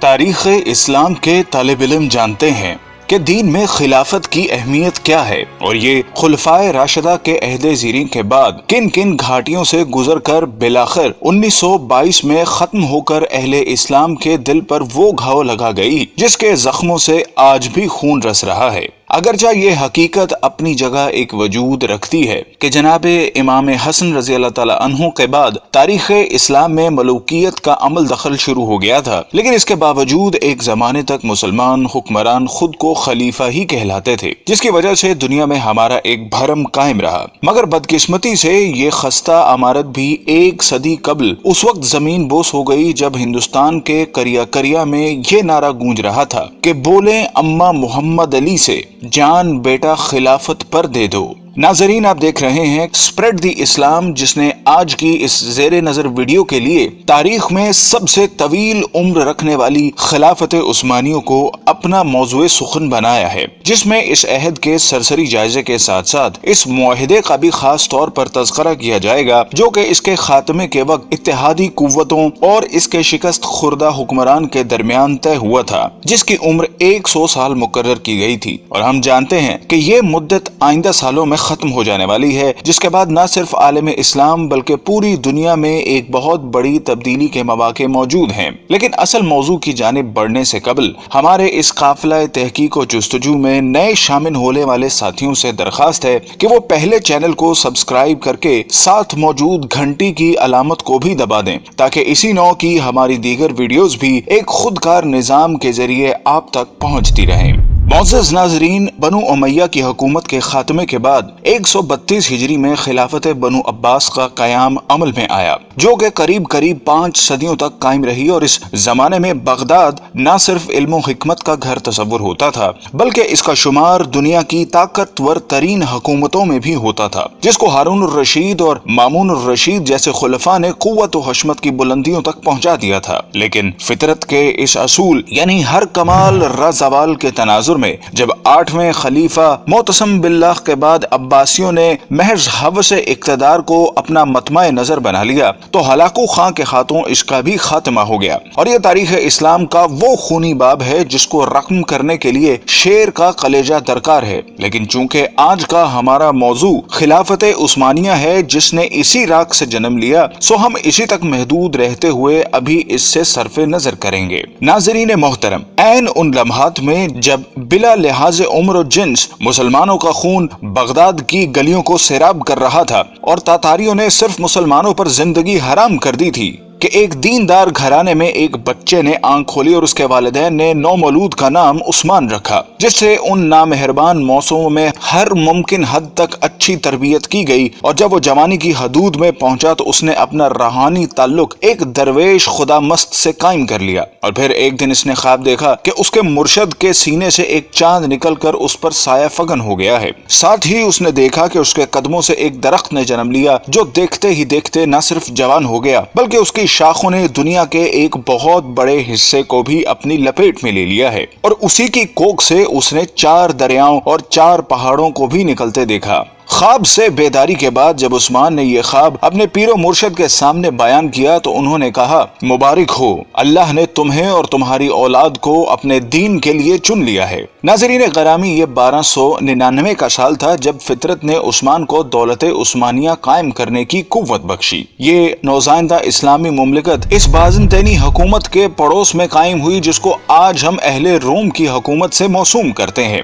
تاریخ اسلام کے طالب علم جانتے ہیں کہ دین میں خلافت کی اہمیت کیا ہے اور یہ خلفائے راشدہ کے عہد زیریں کے بعد کن کن گھاٹیوں سے گزر کر بالآخر 1922 میں ختم ہو کر اہل اسلام کے دل پر وہ گھاؤ لگا گئی جس کے زخموں سے آج بھی خون رس رہا ہے۔ اگرچہ یہ حقیقت اپنی جگہ ایک وجود رکھتی ہے کہ جناب امام حسن رضی اللہ تعالی عنہ کے بعد تاریخ اسلام میں ملوکیت کا عمل دخل شروع ہو گیا تھا، لیکن اس کے باوجود ایک زمانے تک مسلمان حکمران خود کو خلیفہ ہی کہلاتے تھے، جس کی وجہ سے دنیا میں ہمارا ایک بھرم قائم رہا۔ مگر بدقسمتی سے یہ خستہ عمارت بھی ایک صدی قبل اس وقت زمین بوس ہو گئی جب ہندوستان کے کریا کریا میں یہ نعرہ گونج رہا تھا کہ بولیں اماں محمد علی سے، جان بیٹا خلافت پر دے دو۔ ناظرین، آپ دیکھ رہے ہیں اسپریڈ دی اسلام، جس نے آج کی اس زیر نظر ویڈیو کے لیے تاریخ میں سب سے طویل عمر رکھنے والی خلافت عثمانیوں کو اپنا موضوع سخن بنایا ہے، جس میں اس عہد کے سرسری جائزے کے ساتھ ساتھ اس معاہدے کا بھی خاص طور پر تذکرہ کیا جائے گا جو کہ اس کے خاتمے کے وقت اتحادی قوتوں اور اس کے شکست خوردہ حکمران کے درمیان طے ہوا تھا، جس کی عمر 100 سال مقرر کی گئی تھی، اور ہم جانتے ہیں کہ یہ مدت آئندہ سالوں میں ختم ہو جانے والی ہے، جس کے بعد نہ صرف عالم اسلام بلکہ پوری دنیا میں ایک بہت بڑی تبدیلی کے مواقع موجود ہیں۔ لیکن اصل موضوع کی جانب بڑھنے سے قبل ہمارے اس قافلہ تحقیق و جستجو میں نئے شامل ہونے والے ساتھیوں سے درخواست ہے کہ وہ پہلے چینل کو سبسکرائب کر کے ساتھ موجود گھنٹی کی علامت کو بھی دبا دیں تاکہ اسی نوع کی ہماری دیگر ویڈیوز بھی ایک خودکار نظام کے ذریعے آپ تک پہنچتی رہیں۔ معزز ناظرین، بنو امیہ کی حکومت کے خاتمے کے بعد 132 ہجری میں خلافت بنو عباس کا قیام عمل میں آیا، جو کہ قریب 5 صدیوں تک قائم رہی، اور اس زمانے میں بغداد نہ صرف علم و حکمت کا گھر تصور ہوتا تھا بلکہ اس کا شمار دنیا کی طاقتور ترین حکومتوں میں بھی ہوتا تھا، جس کو ہارون الرشید اور مامون الرشید جیسے خلفاء نے قوت و حشمت کی بلندیوں تک پہنچا دیا تھا۔ لیکن فطرت کے اس اصول یعنی ہر کمال زوال کے تناظر میں جب 8ویں خلیفہ معتصم باللہ کے بعد عباسیوں نے محض ہوس اقتدار کو اپنا مطمع نظر بنا لیا تو ہلاکو خاں کے ہاتھوں اس کا بھی خاتمہ ہو گیا، اور یہ تاریخ اسلام کا وہ خونی باب ہے جس کو رقم کرنے کے لیے شیر کا کلیجہ درکار ہے۔ لیکن چونکہ آج کا ہمارا موضوع خلافت عثمانیہ ہے جس نے اسی راگ سے جنم لیا، سو ہم اسی تک محدود رہتے ہوئے ابھی اس سے صرف نظر کریں گے۔ ناظرین محترم، عین ان لمحات میں جب بلا لحاظ عمر و جنس مسلمانوں کا خون بغداد کی گلیوں کو سیراب کر رہا تھا اور تاتاریوں نے صرف مسلمانوں پر زندگی حرام کر دی تھی کہ ایک دیندار گھرانے میں ایک بچے نے آنکھ کھولی اور اس کے والدین نے نومولود کا نام عثمان رکھا، جس سے ان نامہربان موسموں میں ہر ممکن حد تک اچھی تربیت کی گئی، اور جب وہ جوانی کی حدود میں پہنچا تو اس نے اپنا روحانی تعلق ایک درویش خدا مست سے قائم کر لیا، اور پھر ایک دن اس نے خواب دیکھا کہ اس کے مرشد کے سینے سے ایک چاند نکل کر اس پر سایہ فگن ہو گیا ہے۔ ساتھ ہی اس نے دیکھا کہ اس کے قدموں سے ایک درخت نے جنم لیا جو دیکھتے ہی دیکھتے نہ صرف جوان ہو گیا بلکہ اس کی شاخوں نے دنیا کے ایک بہت بڑے حصے کو بھی اپنی لپیٹ میں لے لیا ہے، اور اسی کی کوکھ سے اس نے 4 دریاؤں اور 4 پہاڑوں کو بھی نکلتے دیکھا۔ خواب سے بیداری کے بعد جب عثمان نے یہ خواب اپنے پیر و مرشد کے سامنے بیان کیا تو انہوں نے کہا، مبارک ہو، اللہ نے تمہیں اور تمہاری اولاد کو اپنے دین کے لیے چن لیا ہے۔ ناظرین گرامی، یہ 1299 کا سال تھا جب فطرت نے عثمان کو دولت عثمانیہ قائم کرنے کی قوت بخشی۔ یہ نوزائندہ اسلامی مملکت اس بازنطینی حکومت کے پڑوس میں قائم ہوئی جس کو آج ہم اہل روم کی حکومت سے موسوم کرتے ہیں۔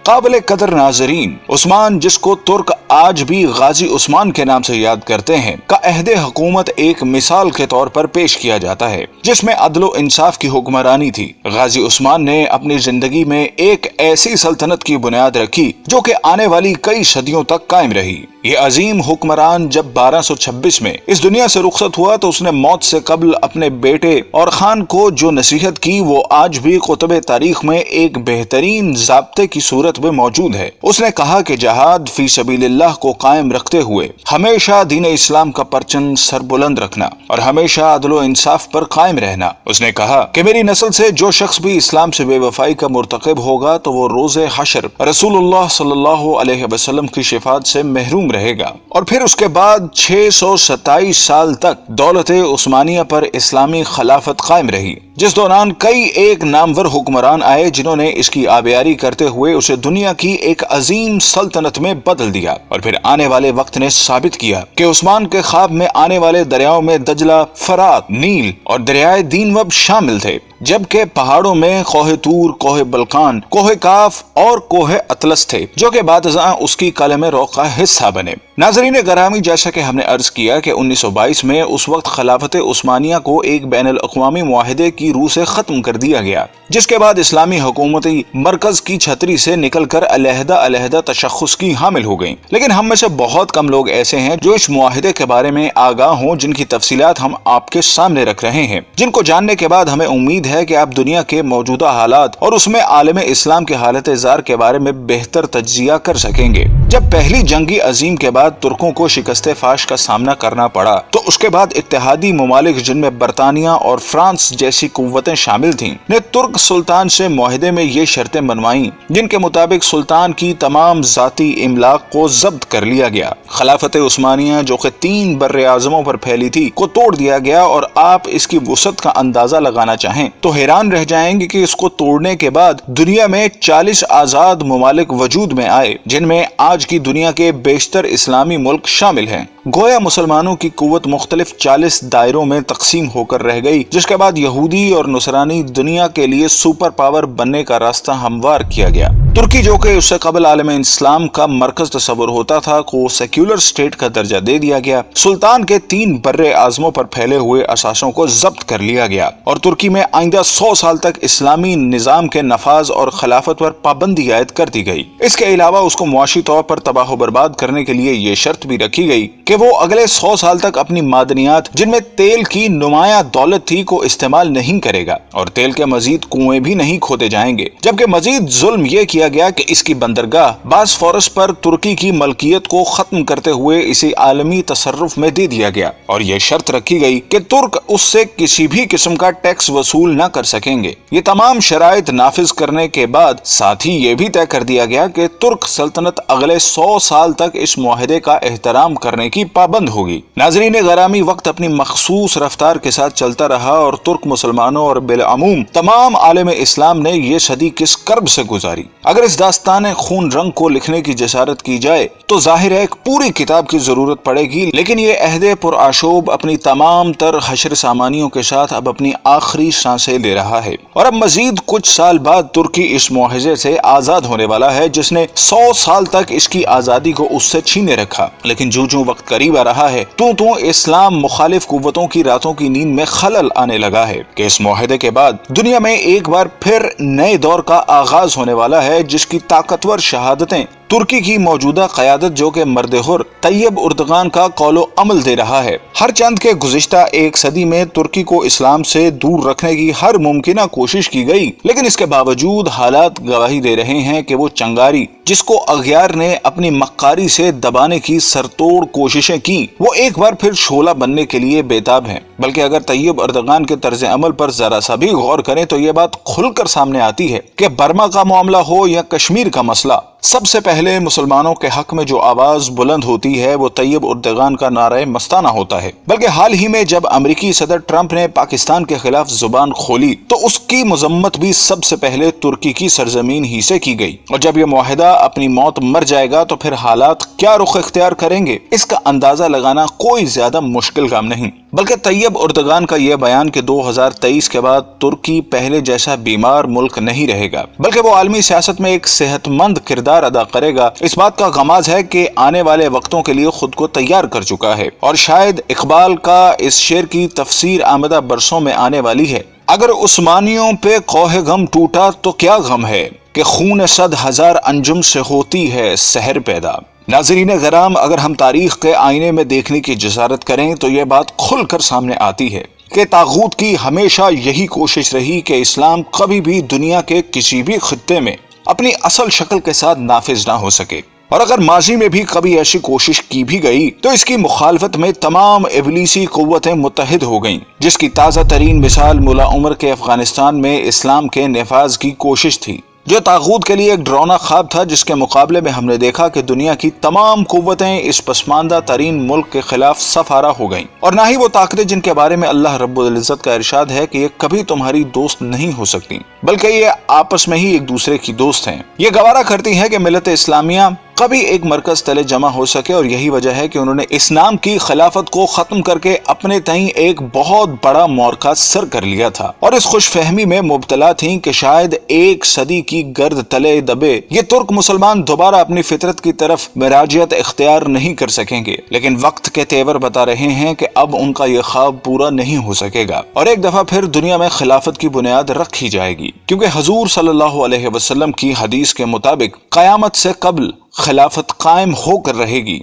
قابل قدر ناظرین، عثمان، جس کو ترک آج بھی غازی عثمان کے نام سے یاد کرتے ہیں، کا عہد حکومت ایک مثال کے طور پر پیش کیا جاتا ہے جس میں عدل و انصاف کی حکمرانی تھی۔ غازی عثمان نے اپنی زندگی میں ایک ایسی سلطنت کی بنیاد رکھی جو کہ آنے والی کئی صدیوں تک قائم رہی۔ یہ عظیم حکمران جب 1226 میں اس دنیا سے رخصت ہوا تو اس نے موت سے قبل اپنے بیٹے اور خان کو جو نصیحت کی وہ آج بھی کتب تاریخ میں ایک بہترین ضابطے کی صورت میں موجود ہے۔ اس نے کہا کہ جہاد فی سبیل اللہ کو قائم رکھتے ہوئے ہمیشہ دین اسلام کا پرچم سر بلند رکھنا اور ہمیشہ عدل و انصاف پر قائم رہنا۔ اس نے کہا کہ میری نسل سے جو شخص بھی اسلام سے بے وفائی کا مرتکب ہوگا تو وہ روز حشر رسول اللہ صلی اللہ علیہ وسلم کی شفاعت سے محروم رہے گا۔ اور پھر اس کے بعد 627 سال تک دولت عثمانیہ پر اسلامی خلافت قائم رہی، جس دوران کئی ایک نامور حکمران آئے جنہوں نے اس کی آبیاری کرتے ہوئے اسے دنیا کی ایک عظیم سلطنت میں بدل دیا۔ اور پھر آنے والے وقت نے ثابت کیا کہ عثمان کے خواب میں آنے والے دریاؤں میں دجلہ، فرات، نیل اور دریائے دینوب شامل تھے، جبکہ پہاڑوں میں کوہ طور، کوہ بلقان، کوہ کاف اور کوہ اطلس تھے جو کہ بعد ازاں اس کی قلم روح کا حصہ بنے۔ ناظرین گرامی، جیسا کہ ہم نے عرض کیا کہ 1922 میں اس وقت خلافت عثمانیہ کو ایک بین الاقوامی معاہدے کی روح سے ختم کر دیا گیا، جس کے بعد اسلامی حکومتی مرکز کی چھتری سے نکل کر علیحدہ علیحدہ تشخص کی حامل ہو گئیں۔ لیکن ہم میں سے بہت کم لوگ ایسے ہیں جو اس معاہدے کے بارے میں آگاہ ہوں، جن کی تفصیلات ہم آپ کے سامنے رکھ رہے ہیں، جن کو جاننے کے بعد ہمیں امید ہے کہ آپ دنیا کے موجودہ حالات اور اس میں عالم اسلام کے حالت زار کے بارے میں بہتر تجزیہ کر سکیں گے۔ جب پہلی جنگ عظیم کے بعد ترکوں کو شکست فاش کا سامنا کرنا پڑا تو اس کے بعد اتحادی ممالک جن میں برطانیہ اور فرانس جیسی قوتیں شامل تھیں نے ترک سلطان سے معاہدے میں یہ شرطیں بنوائیں جن کے مطابق سلطان کی تمام ذاتی املاک کو ضبط کر لیا گیا، خلافت عثمانیہ جو کہ 3 بر اعظموں پر پھیلی تھی کو توڑ دیا گیا، اور آپ اس کی وسعت کا اندازہ لگانا چاہیں تو حیران رہ جائیں گے کہ اس کو توڑنے کے بعد دنیا میں 40 آزاد ممالک وجود میں آئے، جن میں آج کی دنیا کے بیشتر اسلامی ملک شامل ہیں۔ گویا مسلمانوں کی قوت مختلف 40 دائروں میں تقسیم ہو کر رہ گئی، جس کے بعد یہودی اور نصرانی دنیا کے لیے سپر پاور بننے کا راستہ ہموار کیا گیا۔ ترکی جو کہ اس سے قبل عالم اسلام کا مرکز تصور ہوتا تھا کو سیکولر اسٹیٹ کا درجہ دے دیا گیا، سلطان کے 3 بر اعظموں پر پھیلے ہوئے اثاثوں کو ضبط کر لیا گیا، اور ترکی میں آئندہ 100 سال تک اسلامی نظام کے نفاذ اور خلافت پر پابندی عائد کر دی گئی۔ اس کے علاوہ اس کو معاشی طور پر تباہ و برباد کرنے کے لیے یہ شرط بھی رکھی گئی کہ وہ اگلے 100 سال تک اپنی معدنیات جن میں تیل کی نمایاں دولت تھی کو استعمال نہیں کرے گا، اور تیل کے مزید کنویں بھی نہیں کھودے جائیں گے۔ جبکہ مزید ظلم یہ کیا گیا کہ اس کی بندرگاہ باسفورس پر ترکی کی ملکیت کو ختم کرتے ہوئے اسے عالمی تصرف میں دے دیا گیا، اور یہ شرط رکھی گئی کہ ترک اس سے کسی بھی قسم کا ٹیکس وصول نہ کر سکیں گے۔ یہ تمام شرائط نافذ کرنے کے بعد ساتھ ہی یہ بھی طے کر دیا گیا کہ ترک سلطنت اگلے 100 سال تک اس معاہدے کا احترام کرنے کی پابند ہوگی۔ ناظرین گرامی، وقت اپنی مخصوص رفتار کے ساتھ چلتا رہا اور ترک مسلمانوں اور بالعموم تمام عالم اسلام نے یہ صدی کس کرب سے گزاری۔ اگر اس داستان خون رنگ کو لکھنے کی جسارت کی جائے تو ظاہر ہے ایک پوری کتاب کی ضرورت پڑے گی، لیکن یہ عہد پرآشوب اپنی تمام تر حشر سامانیوں کے ساتھ اب اپنی آخری سانسیں لے رہا ہے، اور اب مزید کچھ سال بعد ترکی اس معاہدے سے آزاد ہونے والا ہے جس نے 100 سال تک اس کی آزادی کو اس سے چھینے رکھا۔ لیکن جو وقت قریب آ رہا ہے تو اسلام مخالف قوتوں کی راتوں کی نیند میں خلل آنے لگا ہے کہ اس معاہدے کے بعد دنیا میں ایک بار پھر نئے دور کا آغاز ہونے والا ہے، جس کی طاقتور شہادتیں ترکی کی موجودہ قیادت جو کہ مرد حر طیب اردغان کا قول و عمل دے رہا ہے۔ ہر چند کے گزشتہ ایک صدی میں ترکی کو اسلام سے دور رکھنے کی ہر ممکنہ کوشش کی گئی، لیکن اس کے باوجود حالات گواہی دے رہے ہیں کہ وہ چنگاری جس کو اغیار نے اپنی مکاری سے دبانے کی سرتوڑ کوششیں کی، وہ ایک بار پھر شعلہ بننے کے لیے بےتاب ہیں۔ بلکہ اگر طیب اردغان کے طرز عمل پر ذرا سا بھی غور کریں تو یہ بات کھل کر سامنے آتی ہے کہ برما کا معاملہ ہو یا کشمیر کا مسئلہ، سب سے پہلے مسلمانوں کے حق میں جو آواز بلند ہوتی ہے وہ طیب اردغان کا نعرہ مستانہ ہوتا ہے۔ بلکہ حال ہی میں جب امریکی صدر ٹرمپ نے پاکستان کے خلاف زبان کھولی تو اس کی مذمت بھی سب سے پہلے ترکی کی سرزمین ہی سے کی گئی، اور جب یہ معاہدہ اپنی موت مر جائے گا تو پھر حالات کیا رخ اختیار کریں گے اس کا اندازہ لگانا کوئی زیادہ مشکل کام نہیں۔ بلکہ طیب اردغان کا یہ بیان کہ 2023 کے بعد ترکی پہلے جیسا بیمار ملک نہیں رہے گا بلکہ وہ عالمی سیاست میں ایک صحت مند کردار ادا کرے گا، اس بات کا غماز ہے کہ آنے والے وقتوں کے لیے خود کو تیار کر چکا ہے، اور شاید اقبال کا اس شعر کی تفسیر آمدہ برسوں میں آنے والی ہے: اگر عثمانیوں پہ کوہ غم ٹوٹا تو کیا غم ہے کہ خون 100,000 انجم سے ہوتی ہے سحر پیدا۔ ناظرین کرام، اگر ہم تاریخ کے آئینے میں دیکھنے کی جسارت کریں تو یہ بات کھل کر سامنے آتی ہے کہ طاغوت کی ہمیشہ یہی کوشش رہی کہ اسلام کبھی بھی دنیا کے کسی بھی خطے میں اپنی اصل شکل کے ساتھ نافذ نہ ہو سکے، اور اگر ماضی میں بھی کبھی ایسی کوشش کی بھی گئی تو اس کی مخالفت میں تمام ابلیسی قوتیں متحد ہو گئیں، جس کی تازہ ترین مثال ملا عمر کے افغانستان میں اسلام کے نفاذ کی کوشش تھی، جو طاغوت کے لیے ایک ڈراؤنا خواب تھا، جس کے مقابلے میں ہم نے دیکھا کہ دنیا کی تمام قوتیں اس پسماندہ ترین ملک کے خلاف صف آرا ہو گئیں، اور نہ ہی وہ طاقتیں جن کے بارے میں اللہ رب العزت کا ارشاد ہے کہ یہ کبھی تمہاری دوست نہیں ہو سکتی، بلکہ یہ آپس میں ہی ایک دوسرے کی دوست ہیں، یہ گوارا کرتی ہے کہ ملت اسلامیہ کبھی ایک مرکز تلے جمع ہو سکے، اور یہی وجہ ہے کہ انہوں نے اسلام کی خلافت کو ختم کر کے اپنے تئیں ایک بہت بڑا معرکہ سر کر لیا تھا، اور اس خوش فہمی میں مبتلا تھیں کہ شاید ایک صدی کی گرد تلے دبے یہ ترک مسلمان دوبارہ اپنی فطرت کی طرف مراجعت اختیار نہیں کر سکیں گے، لیکن وقت کے تیور بتا رہے ہیں کہ اب ان کا یہ خواب پورا نہیں ہو سکے گا، اور ایک دفعہ پھر دنیا میں خلافت کی بنیاد رکھی جائے گی، کیونکہ حضور صلی اللہ علیہ وسلم کی حدیث کے مطابق قیامت سے قبل خلافت قائم ہو کر رہے گی۔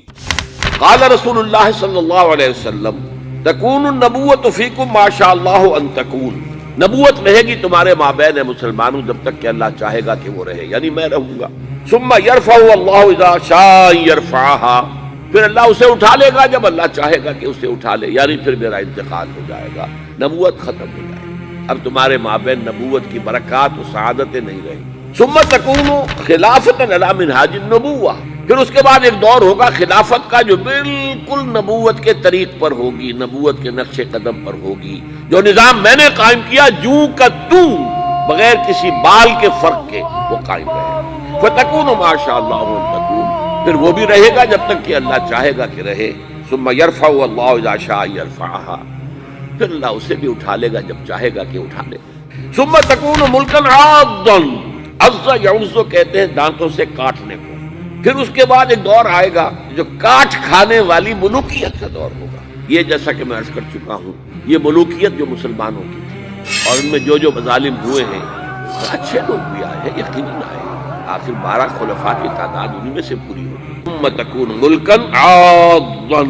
قال رسول اللہ صلی اللہ علیہ وسلم تکون النبوۃ فیکم ما شاء اللہ ان تکون، نبوت رہے گی تمہارے مابین مسلمانوں جب تک کہ اللہ چاہے گا کہ وہ رہے، یعنی میں رہوں گا۔ ثم یرفع اللہ اذا شاء یرفعها، پھر اللہ اسے اٹھا لے گا جب اللہ چاہے گا کہ اسے اٹھا لے، یعنی پھر میرا انتقال ہو جائے گا، نبوت ختم ہو جائے گی، اب تمہارے مابین نبوت کی برکات و سعادتیں نہیں رہیں گی۔ ثم تکون خلافت علی منہاج النبوہ، پھر اس کے بعد ایک دور ہوگا خلافت کا جو بالکل نبوت کے طریق پر ہوگی، نبوت کے نقش قدم پر ہوگی، جو نظام میں نے قائم کیا جوں کا توں، بغیر کسی بال کے فرق کے وہ قائم رہے۔ فتکون ما شاء اللہ ان تکون، پھر وہ بھی رہے گا جب تک کہ اللہ چاہے گا کہ رہے۔ ثم یرفع اللہ اذا شاء یرفعها، پھر اللہ اسے بھی اٹھا لے گا جب چاہے گا کہ اٹھا لے۔ ثم تکون ملکا عاضا، عض یعض کہتے ہیں دانتوں سے کاٹنے کو۔ پھر اس کے بعد ایک دور آئے گا جو کاٹ کھانے والی ملوکیت کا دور ہوگا۔ یہ جیسا کہ میں عرض کر چکا ہوں، یہ ملوکیت جو مسلمانوں کی تھی، اور ان میں جو مظالم ہوئے ہیں، اچھے لوگ بھی آئے ہیں، یقیناً آئے ہیں، آخر 12 خلفاء کی تعداد انہی میں سے پوری ہوگی۔ ثم تکون ملکا عاضا،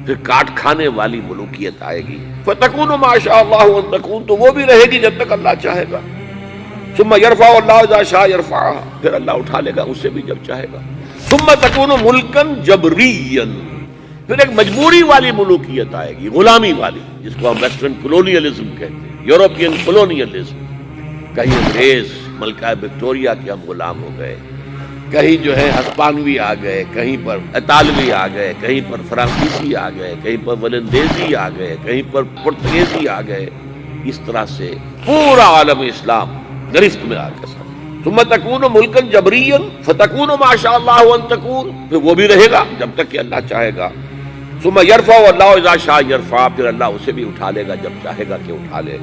پھر کاٹ کھانے والی ملوکیت آئے گی۔ فتکون ما شاء اللہ ان تکون، تو وہ بھی رہے گی جب تک اللہ چاہے گا۔ ثم یرفع اللہ اذا شاء یرفعها، پھر اللہ اٹھا لے گا اسے بھی جب چاہے گا۔ ثم تکون ملکا جبریا، پھر ایک مجبوری والی ملوکیت آئے گی، غلامی والی، جس کو ہم ویسٹرن کولونیلزم کہتے ہیں، یورپین کولونیلزم۔ کہیں انگریز ملکہ وکٹوریہ کے ہم غلام ہو گئے، کہیں جو ہے ہسپانوی آ گئے، کہیں پر اطالوی آ گئے، کہیں پر فرانسیسی آ گئے، کہیں پر ولندیزی آ گئے، کہیں پر پرتگیزی آ گئے، اس طرح سے پورا عالم اسلام گرفت میں آ کے ساتھ۔ ثم تکون ملکا جبریا فتکون ما شاء اللہ ان تکون، پھر وہ بھی رہے گا جب تک کہ اللہ چاہے گا۔ ثم یرفع اللہ اذا شاء یرفع، پھر اللہ اسے بھی اٹھا لے گا جب چاہے گا کہ اٹھا لے۔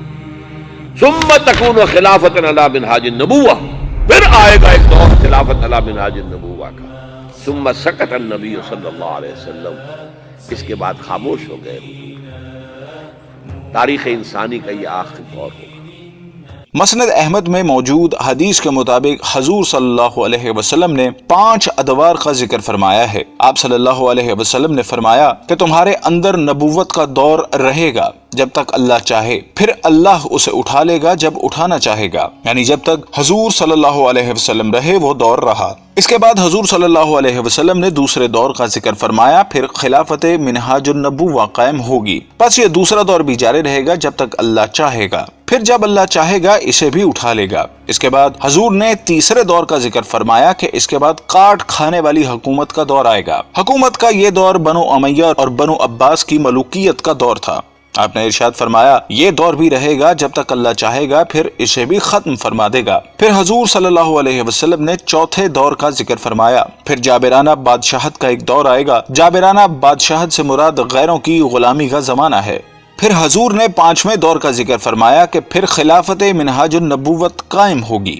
ثم تکون خلافت علی منہاج النبوہ، پھر آئے گا ایک دور خلافت علی منہاج النبوہ کا۔ ثم سکت النبی صلی اللہ علیہ وسلم، اس کے بعد خاموش ہو گئے حضور۔ تاریخ انسانی کا یہ آخری دور ہوگا۔ مسند احمد میں موجود حدیث کے مطابق حضور صلی اللہ علیہ وسلم نے 5 ادوار کا ذکر فرمایا ہے۔ آپ صلی اللہ علیہ وسلم نے فرمایا کہ تمہارے اندر نبوت کا دور رہے گا جب تک اللہ چاہے، پھر اللہ اسے اٹھا لے گا جب اٹھانا چاہے گا، یعنی جب تک حضور صلی اللہ علیہ وسلم رہے وہ دور رہا۔ اس کے بعد حضور صلی اللہ علیہ وسلم نے دوسرے دور کا ذکر فرمایا، پھر خلافت منہاج النبوہ قائم ہوگی، پس یہ دوسرا دور بھی جاری رہے گا جب تک اللہ چاہے گا، پھر جب اللہ چاہے گا اسے بھی اٹھا لے گا۔ اس کے بعد حضور نے تیسرے دور کا ذکر فرمایا کہ اس کے بعد کاٹ کھانے والی حکومت کا دور آئے گا۔ حکومت کا یہ دور بنو امیہ اور بنو عباس کی ملوکیت کا دور تھا۔ آپ نے ارشاد فرمایا یہ دور بھی رہے گا جب تک اللہ چاہے گا، پھر اسے بھی ختم فرما دے گا۔ پھر حضور صلی اللہ علیہ وسلم نے چوتھے دور کا ذکر فرمایا، پھر جابرانہ بادشاہت کا ایک دور آئے گا۔ جابرانہ بادشاہت سے مراد غیروں کی غلامی کا زمانہ ہے۔ پھر حضور نے 5ویں دور کا ذکر فرمایا کہ پھر خلافت منہاج النبوت قائم ہوگی۔